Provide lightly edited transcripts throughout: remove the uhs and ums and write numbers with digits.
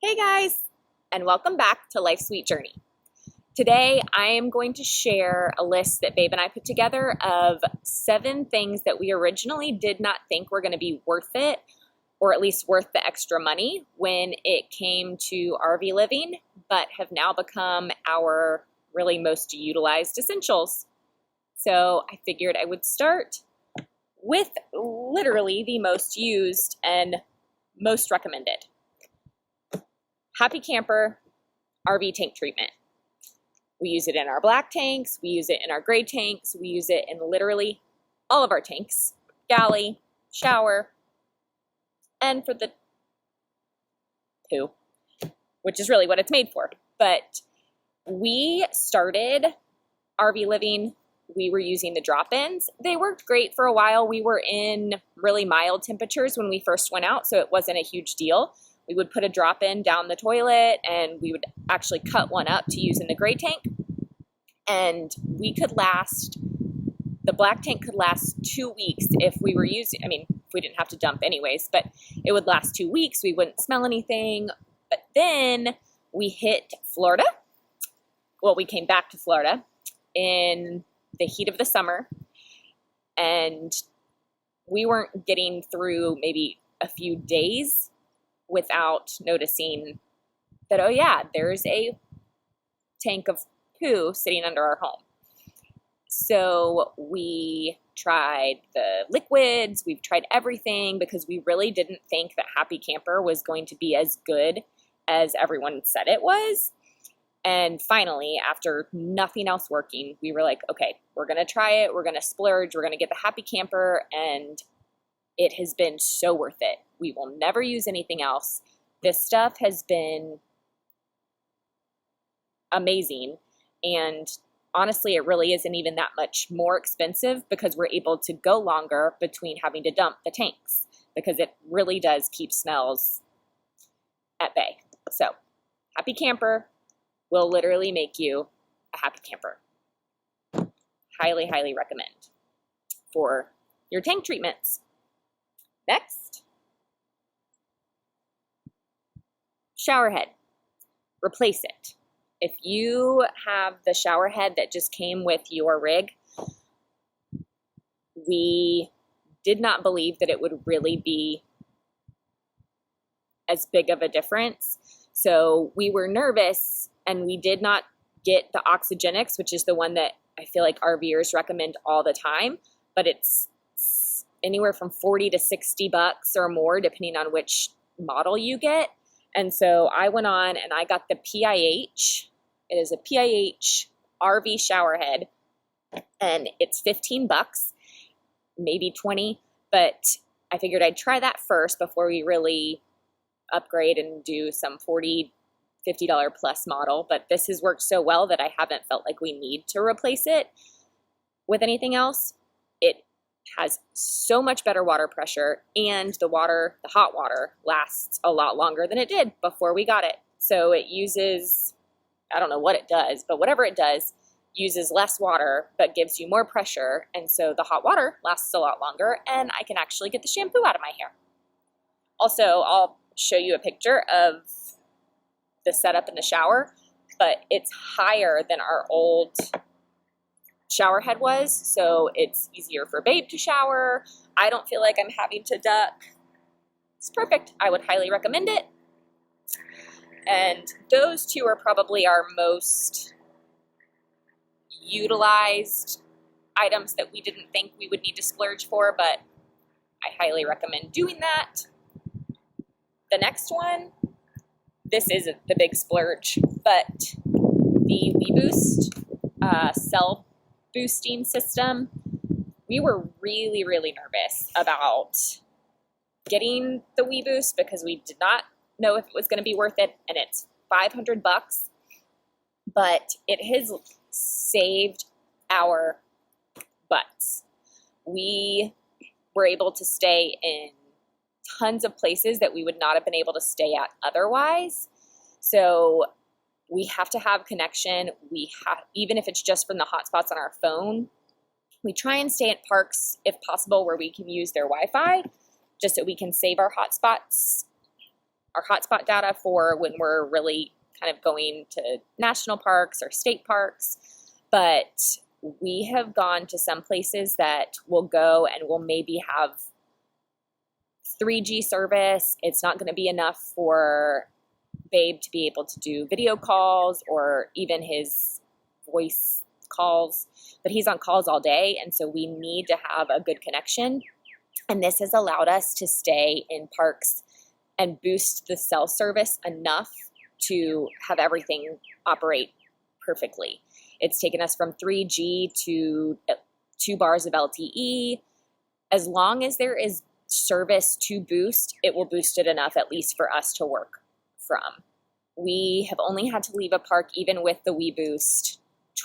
Hey guys, and welcome back to Life's Sweet Journey. Today I am going to share a list that Babe and I put together of 7 things that we originally did not think were going to be worth it, or at least worth the extra money when it came to RV living, but have now become our really most utilized essentials. So I figured I would start with literally the most used and most recommended. Happy Camper RV tank treatment. We use it in our black tanks, we use it in our gray tanks, we use it in literally all of our tanks. Galley, shower, and for the poo, which is really what it's made for. But we started RV living, we were using the drop-ins. They worked great for a while. We were in really mild temperatures when we first went out, so it wasn't a huge deal. We would put a drop-in down the toilet and we would actually cut one up to use in the gray tank. And we could last, the black tank could last 2 weeks if we were using, if we didn't have to dump anyways, but it would last 2 weeks. We wouldn't smell anything. But then we hit Florida. Well, we came back to Florida in the heat of the summer, and we weren't getting through maybe a few days without noticing that, oh yeah, there's a tank of poo sitting under our home. So we tried the liquids, we've tried everything, because we really didn't think that Happy Camper was going to be as good as everyone said it was. And finally, after nothing else working, we were like, okay, we're going to try it, we're going to splurge, we're going to get the Happy Camper, and it has been so worth it. We will never use anything else. This stuff has been amazing. And honestly, it really isn't even that much more expensive because we're able to go longer between having to dump the tanks, because it really does keep smells at bay. So Happy Camper will literally make you a happy camper. Highly, highly recommend for your tank treatments. Next, shower head. Replace it. If you have the shower head that just came with your rig, we did not believe that it would really be as big of a difference. So we were nervous, and we did not get the Oxygenics, which is the one that I feel like RVers recommend all the time, but it's anywhere from $40 to $60 or more, depending on which model you get. And so I went on and I got the PIH. It is a PIH RV shower head, and it's $15, maybe 20, but I figured I'd try that first before we really upgrade and do some $40, $50 plus model. But this has worked so well that I haven't felt like we need to replace it with anything else. It has so much better water pressure, and the hot water lasts a lot longer than it did before we got it. So it uses, I don't know what it does, but whatever it does, uses less water but gives you more pressure, and so the hot water lasts a lot longer, and I can actually get the shampoo out of my hair. Also, I'll show you a picture of the setup in the shower, but it's higher than our old shower head was, so it's easier for Babe to shower. I don't feel like I'm having to duck. It's perfect. I would highly recommend it. And those two are probably our most utilized items that we didn't think we would need to splurge for, but I highly recommend doing that. The next one, this isn't the big splurge, but the WeBoost cell boosting system. We were really, really nervous about getting the WeBoost because we did not know if it was going to be worth it, and it's $500, but it has saved our butts. We were able to stay in tons of places that we would not have been able to stay at otherwise. So we have to have connection. Even if it's just from the hotspots on our phone, we try and stay at parks if possible where we can use their Wi-Fi, just so we can save our hotspots our hotspot data for when we're really kind of going to national parks or state parks. But we have gone to some places that we'll go and we'll maybe have 3G service. It's not going to be enough for Babe to be able to do video calls or even his voice calls, but he's on calls all day, and so we need to have a good connection. And this has allowed us to stay in parks and boost the cell service enough to have everything operate perfectly. It's taken us from 3G to 2 bars of LTE. As long as there is service to boost, it will boost it enough at least for us to work from. We have only had to leave a park even with the WeBoost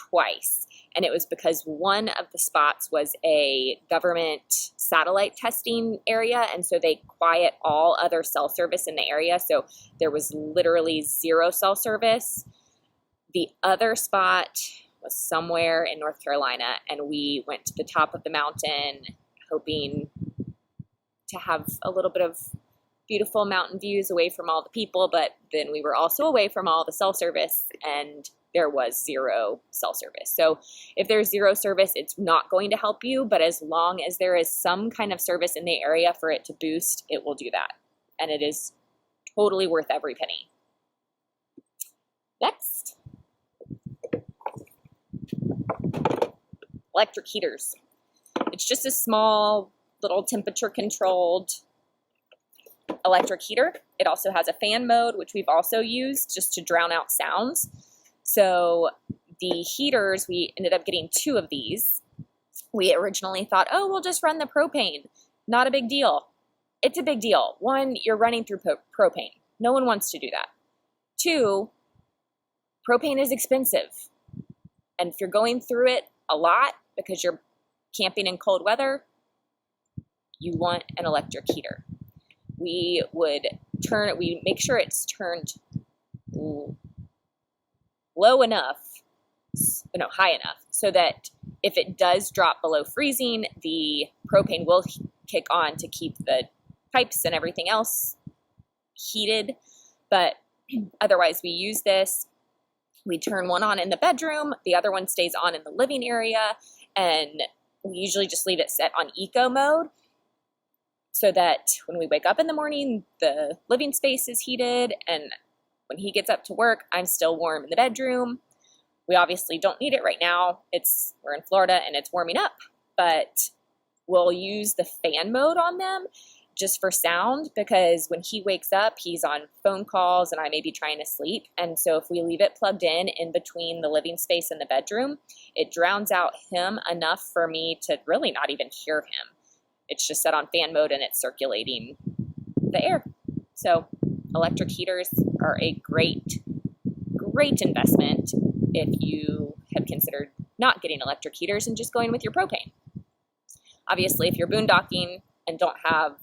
twice, and it was because one of the spots was a government satellite testing area, and so they quiet all other cell service in the area, so there was literally 0 cell service. The other spot was somewhere in North Carolina, and we went to the top of the mountain hoping to have a little bit of beautiful mountain views away from all the people, but then we were also away from all the cell service, and there was 0 cell service. So if there's 0 service, it's not going to help you, but as long as there is some kind of service in the area for it to boost, it will do that. And it is totally worth every penny. Next. Electric heaters. It's just a small little temperature controlled electric heater. It also has a fan mode, which we've also used just to drown out sounds. So the heaters, we ended up getting 2 of these. We originally thought, oh, we'll just run the propane. Not a big deal. It's a big deal. 1, you're running through propane. No one wants to do that. 2, propane is expensive. And if you're going through it a lot because you're camping in cold weather, you want an electric heater. We make sure it's turned high enough, so that if it does drop below freezing, the propane will kick on to keep the pipes and everything else heated. But otherwise, we use this. We turn one on in the bedroom, the other one stays on in the living area, and we usually just leave it set on eco mode, so that when we wake up in the morning, the living space is heated, and when he gets up to work, I'm still warm in the bedroom. We obviously don't need it right now. We're in Florida and it's warming up, but we'll use the fan mode on them just for sound, because when he wakes up, he's on phone calls and I may be trying to sleep. And so if we leave it plugged in between the living space and the bedroom, it drowns out him enough for me to really not even hear him. It's just set on fan mode and it's circulating the air. So electric heaters are a great investment if you have considered not getting electric heaters and just going with your propane. Obviously, if you're boondocking and don't have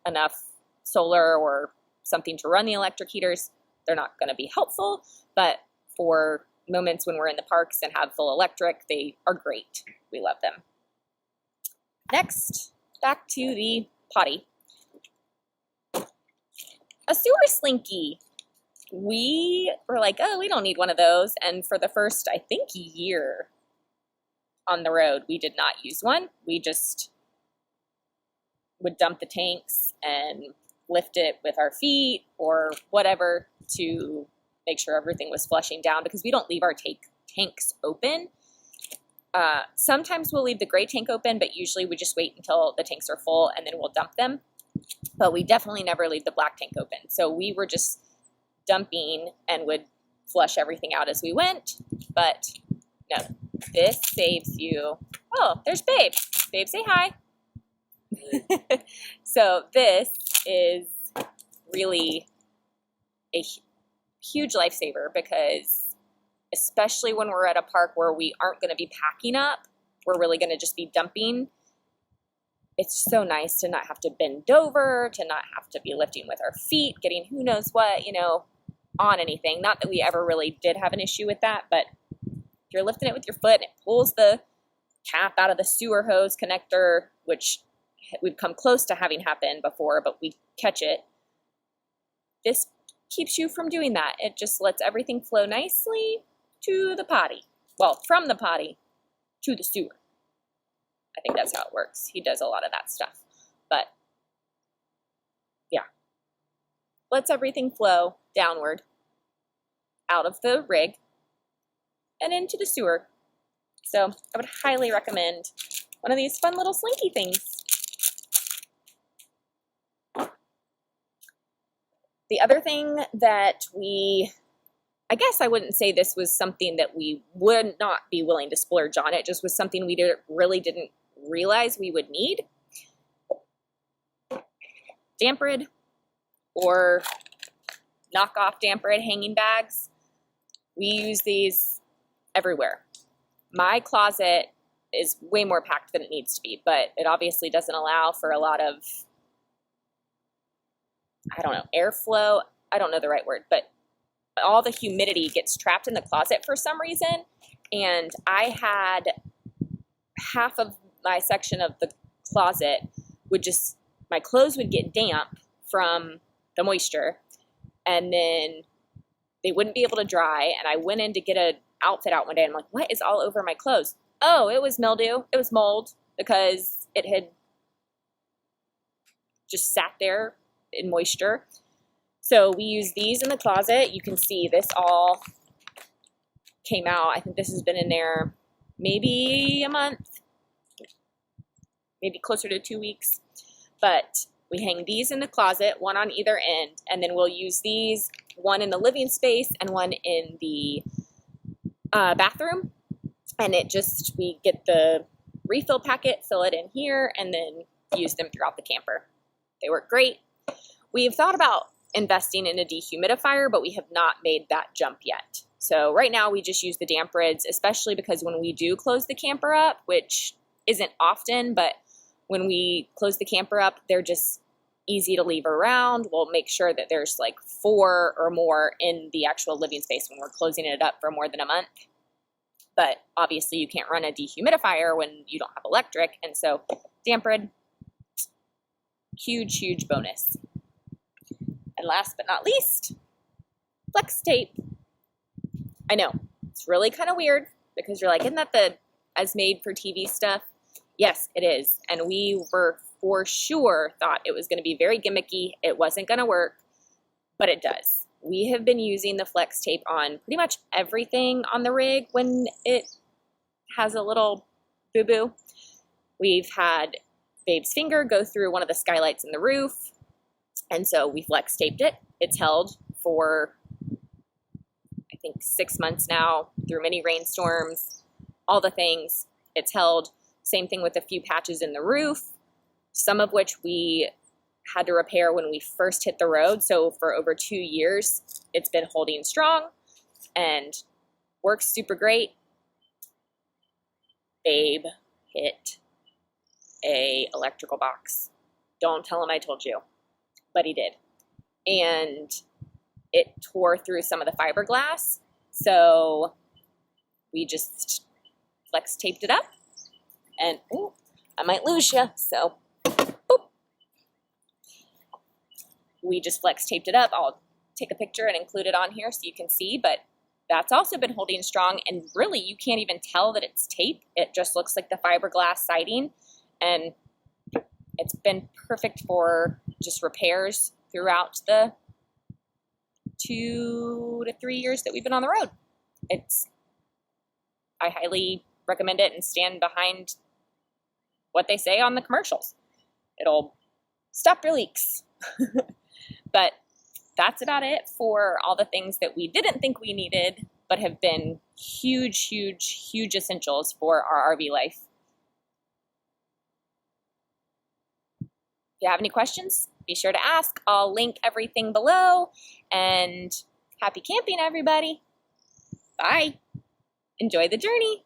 enough solar or something to run the electric heaters, they're not going to be helpful. But for moments when we're in the parks and have full electric, they are great. We love them. Next, back to the potty. A sewer slinky. We were like, oh, we don't need one of those. And for the first, I think, year on the road, we did not use one. We just would dump the tanks and lift it with our feet or whatever to make sure everything was flushing down, because we don't leave our tanks open. Sometimes we'll leave the gray tank open, but usually we just wait until the tanks are full and then we'll dump them. But we definitely never leave the black tank open. So we were just dumping and would flush everything out as we went. But no, this saves you. Oh, there's Babe. Babe, say hi. So this is really a huge lifesaver, because especially when we're at a park where we aren't going to be packing up, we're really going to just be dumping. It's so nice to not have to bend over, to not have to be lifting with our feet, getting who knows what, on anything. Not that we ever really did have an issue with that, but if you're lifting it with your foot and it pulls the cap out of the sewer hose connector, which we've come close to having happen before, but we catch it. this keeps you from doing that. It just lets everything flow nicely to the potty. Well, from the potty to the sewer. I think that's how it works. He does a lot of that stuff. But yeah, lets everything flow downward out of the rig and into the sewer. So I would highly recommend one of these fun little slinky things. The other thing that I guess I wouldn't say this was something that we would not be willing to splurge on. It just was something we really didn't realize we would need. Damprid or knockoff Damprid hanging bags. We use these everywhere. My closet is way more packed than it needs to be, but it obviously doesn't allow for a lot of, I don't know, airflow. I don't know the right word, but all the humidity gets trapped in the closet for some reason. And I had half of my section of the closet my clothes would get damp from the moisture, and then they wouldn't be able to dry. And I went in to get an outfit out one day, and I'm like, what is all over my clothes? Oh, it was mildew. It was mold because it had just sat there in moisture. So we use these in the closet. You can see this all came out. I think this has been in there maybe a month, maybe closer to 2 weeks. But we hang these in the closet, one on either end, and then we'll use these, one in the living space and one in the bathroom. And we get the refill packet, fill it in here, and then use them throughout the camper. They work great. We've thought about investing in a dehumidifier, but we have not made that jump yet. So right now we just use the Damprids, especially because when we do close the camper up, which isn't often, but when we close the camper up, they're just easy to leave around. We'll make sure that there's like 4 or more in the actual living space when we're closing it up for more than a month. But obviously you can't run a dehumidifier when you don't have electric. And so Damprid, huge, huge bonus. And last but not least, FlexTape. I know, it's really kind of weird because you're like, isn't that the as made for TV stuff? Yes, it is. And we were for sure thought it was going to be very gimmicky. It wasn't going to work, but it does. We have been using the FlexTape on pretty much everything on the rig when it has a little boo-boo. We've had Babe's finger go through one of the skylights in the roof, and so we FlexTaped it. It's held for, I think, 6 months now, through many rainstorms, all the things. It's held. Same thing with a few patches in the roof, some of which we had to repair when we first hit the road. So for over 2 years, it's been holding strong and works super great. Babe hit a electrical box. Don't tell him I told you, but he did. And it tore through some of the fiberglass. So we just FlexTaped it up, and ooh, I might lose you. So boop. We just FlexTaped it up. I'll take a picture and include it on here so you can see, but that's also been holding strong, and really you can't even tell that it's tape. It just looks like the fiberglass siding, and it's been perfect for just repairs throughout the 2 to 3 years that we've been on the road. I highly recommend it and stand behind what they say on the commercials. It'll stop your leaks. But that's about it for all the things that we didn't think we needed, but have been huge, huge, huge essentials for our RV life. If you have any questions, be sure to ask. I'll link everything below, and happy camping, everybody. Bye. Enjoy the journey.